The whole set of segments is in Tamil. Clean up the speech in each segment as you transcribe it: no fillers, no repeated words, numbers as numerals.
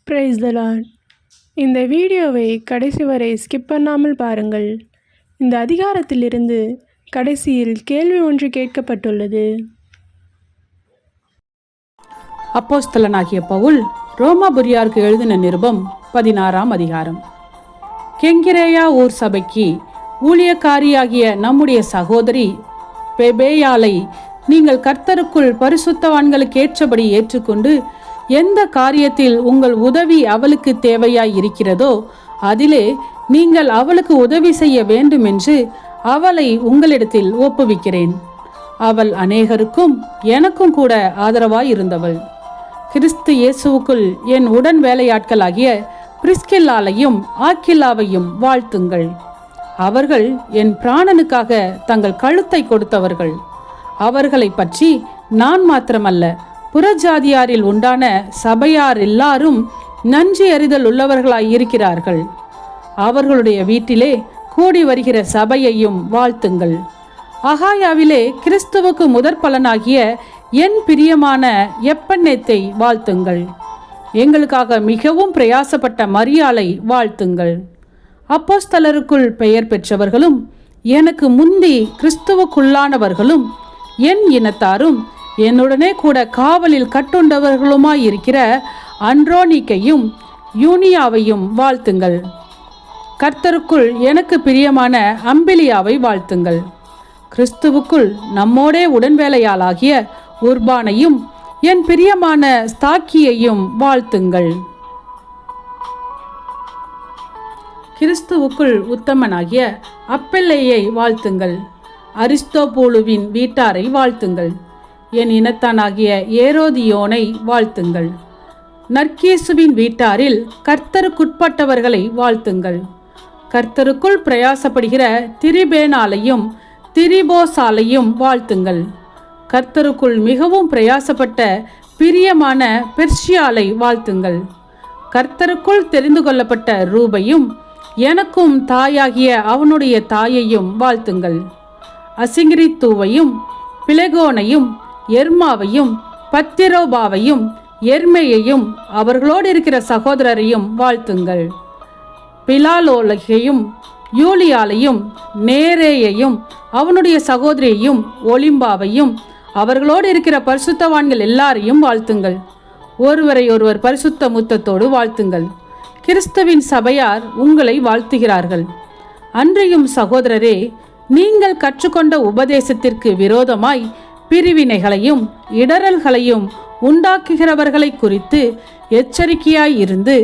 Praise the Lord. இந்த வீடியோவை கடைசி வரை ஸ்கிப் பண்ணாமல் பாருங்கள். இந்த அதிகாரத்திலிருந்து கடைசியில் கேள்வி ஒன்று கேட்கப்பட்டுள்ளது. அப்போஸ்தலனாகிய பவுல் ரோமாபுரியாருக்கு எழுதின நிருபம் 16ஆம் அதிகாரம். கெங்கிரேயா ஊர் சபைக்கு ஊழியக்காரியாகிய நம்முடைய சகோதரி பெபேயாளை நீங்கள் கர்த்தருக்குள் பரிசுத்தவான்களுக்கு ஏற்றபடி ஏற்றுக்கொண்டு எந்த காரியத்தில் உங்கள் உதவி அவளுக்கு தேவையாய் இருக்கிறதோ அதிலே நீங்கள் அவளுக்கு உதவி செய்ய வேண்டும் என்று அவளை உங்களிடத்தில் ஒப்புவிக்கிறேன். அவள் அநேகருக்கும் எனக்கும் கூட ஆதரவாய் இருந்தவள். கிறிஸ்து இயேசுவுக்குள் என் உடன் வேலையாட்களாகிய பிரிஸ்கில்லாலையும் ஆக்கில்லாவையும் வாழ்த்துங்கள். அவர்கள் என் பிராணனுக்காக தங்கள் கழுத்தை கொடுத்தவர்கள். அவர்களை பற்றி நான் மாத்திரமல்ல, புறஜாதியாரில் உண்டான சபையார் எல்லாரும் நன்றி அறிதல் உள்ளவர்களாய் இருக்கிறார்கள். அவர்களுடைய வீட்டிலே கூடி வருகிற சபையையும் வாழ்த்துங்கள். அகாயாவிலே கிறிஸ்துவுக்கு முதற் பலனாகிய என் பிரியமான எப்பன்னேத்தை வாழ்த்துங்கள். எங்களுக்காக மிகவும் பிரயாசப்பட்ட மரியாளை வாழ்த்துங்கள். அப்போஸ்தலருக்குள் பெயர் பெற்றவர்களும் எனக்கு முந்தி கிறிஸ்துவுக்குள்ளானவர்களும் என் இனத்தாரும் என்னுடனே கூட காவலில் கட்டுண்டவர்களுமாயிருக்கிற அன்ட்ரோனிக்கையும் யூனியாவையும் வாழ்த்துங்கள். கர்த்தருக்குள் எனக்கு பிரியமான அம்பிலியாவை வாழ்த்துங்கள். கிறிஸ்துவுக்குள் நம்மோடே உடன்வேலையாளாகிய உர்பானையும் என் பிரியமான ஸ்தாக்கியையும் வாழ்த்துங்கள். கிறிஸ்துவுக்குள் உத்தமனாகிய அப்பெல்லையை வாழ்த்துங்கள். அரிஸ்தோபூலுவின் வீட்டாரை வாழ்த்துங்கள். என் இனத்தானாகிய ஏரோதியோனை வாழ்த்துங்கள். நற்கீசுவின் வீட்டாரில் கர்த்தருக்குட்பட்டவர்களை வாழ்த்துங்கள். கர்த்தருக்குள் பிரயாசப்படுகிற திரிபேனாலையும் திரிபோசாலையும் வாழ்த்துங்கள். கர்த்தருக்குள் மிகவும் பிரயாசப்பட்ட பிரியமான பெர்ஷியாலை வாழ்த்துங்கள். கர்த்தருக்குள் தெரிந்து கொள்ளப்பட்ட ரூபையும் எனக்கும் தாயாகிய அவனுடைய தாயையும் வாழ்த்துங்கள். அசிங்கிரித்தூவையும் பிளெகோனையும் எர்மாவையும் பத்திரோபாவையும் எர்மையையும் அவர்களோடு இருக்கிற சகோதரரையும் வாழ்த்துங்கள். பிலாலோலையும் யூலியாலையும் நேரேயையும் அவனுடைய சகோதரியையும் ஒலிம்பாவையும் அவர்களோடு இருக்கிற பரிசுத்தவான்கள் எல்லாரையும் வாழ்த்துங்கள். ஒருவரை ஒருவர் பரிசுத்த முத்தத்தோடு வாழ்த்துங்கள். கிறிஸ்துவின் சபையார் உங்களை வாழ்த்துகிறார்கள். அன்றையும் சகோதரரே, நீங்கள் கற்றுக்கொண்ட உபதேசத்திற்கு விரோதமாய் பிரிவினைகளையும் இடரல்களையும் உண்டாக்குகிறவர்களை குறித்து எச்சரிக்கையாய் இருந்து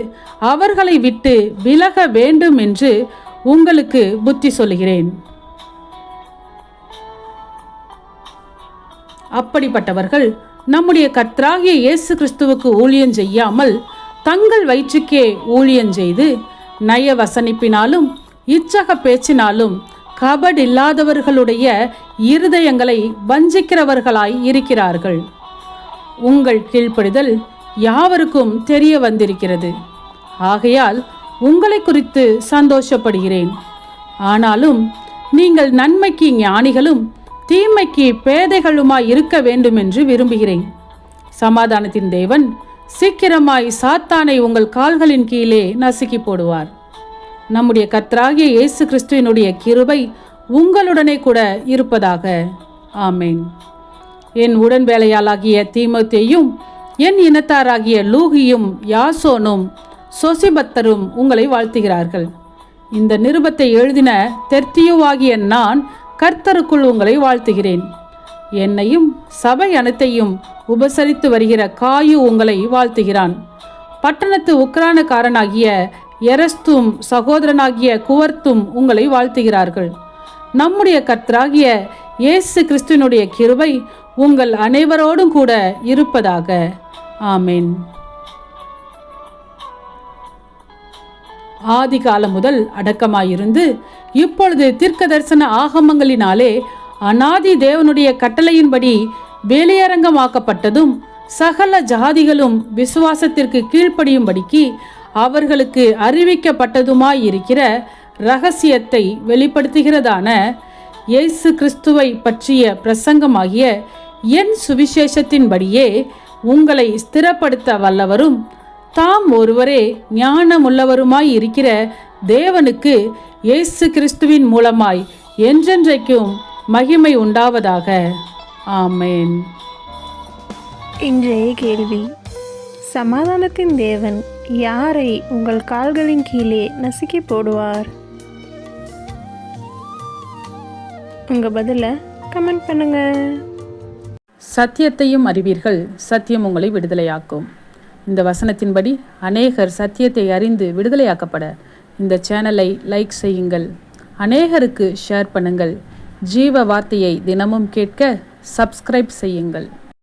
அவர்களை விட்டு விலக வேண்டும் என்று உங்களுக்கு புத்தி சொல்கிறேன். அப்படிப்பட்டவர்கள் நம்முடைய கர்த்தராகிய இயேசு கிறிஸ்துவுக்கு ஊழியம் செய்யாமல் தங்கள் வயிற்றுக்கே ஊழியம் செய்து நய வசனிப்பினாலும் இச்சக பேச்சினாலும் கபடில்லாதவர்களுடைய இருதயங்களை வஞ்சிக்கிறவர்களாய் இருக்கிறார்கள். உங்கள் கீழ்ப்படிதல் யாவருக்கும் தெரிய வந்திருக்கிறது. ஆகையால் உங்களை குறித்து சந்தோஷப்படுகிறேன். ஆனாலும் நீங்கள் நன்மைக்கு ஞானிகளும் தீமைக்கு பேதைகளுமாய் இருக்க வேண்டும் என்று விரும்புகிறேன். சமாதானத்தின் தேவன் சீக்கிரமாய் சாத்தானை உங்கள் கால்களின் கீழே நசுக்கி போடுவார். நம்முடைய கர்த்தராகிய இயேசு கிறிஸ்துவினுடைய கிருபை உங்களுடனே கூட இருப்பதாக. ஆமேன். என் உடன் வேலையாளாகிய தீமோத்தேயும் என் இனத்தாராகிய லூகியும் யாசோனும் சொசிபத்தரும் உங்களை வாழ்த்துகிறார்கள். இந்த நிருபத்தை எழுதின தெர்த்தியுவாகிய நான் கர்த்தருக்குள் உங்களை வாழ்த்துகிறேன். என்னையும் சபை அனைத்தையும் உபசரித்து வருகிற காயு உங்களை வாழ்த்துகிறான். பட்டணத்து உக்ரானக்காரனாகிய எரஸ்தும் சகோதரனாகிய குவர்த்தும் உங்களை வாழ்த்துகிறார்கள். நம்முடைய கர்த்தராகிய இயேசு கிறிஸ்துவினுடைய கிருபை உங்கள் அனைவரோடும் கூட இருப்பதாக. ஆமேன். ஆதி காலம் முதல் அடக்கமாயிருந்து இப்பொழுது தீர்க்க தரிசன ஆகமங்களினாலே அநாதி தேவனுடைய கட்டளையின்படி வெளியரங்கமாக்கப்பட்டதும் சகல ஜாதிகளும் விசுவாசத்திற்கு கீழ்ப்படியும்படிக்கு அவர்களுக்கு அறிவிக்கப்பட்டதுமாயிருக்கிற இரகசியத்தை வெளிப்படுத்துகிறதான இயேசு கிறிஸ்துவை பற்றிய பிரசங்கமாகிய என் சுவிசேஷத்தின்படியே உங்களை ஸ்திரப்படுத்த வல்லவரும் தாம் ஒருவரே ஞானமுள்ளவருமாய் இருக்கிற தேவனுக்கு இயேசு கிறிஸ்துவின் மூலமாய் என்றென்றைக்கும் மகிமை உண்டாவதாக. ஆமென். இன்றைய கேள்வி: சமாதானத்தின் தேவன் யாரை உங்கள் கால்களின் கீழே நசுக்கி போடுவார்? உங்கள் பதிலை கமெண்ட் பண்ணுங்க. சத்தியத்தையும் அறிவீர்கள், சத்தியம் உங்களை விடுதலையாக்கும். இந்த வசனத்தின்படி அநேகர் சத்தியத்தை அறிந்து விடுதலையாக்கப்பட இந்த சேனலை லைக் செய்யுங்கள், அநேகருக்கு ஷேர் பண்ணுங்கள். ஜீவ வார்த்தையை தினமும் கேட்க சப்ஸ்கிரைப் செய்யுங்கள்.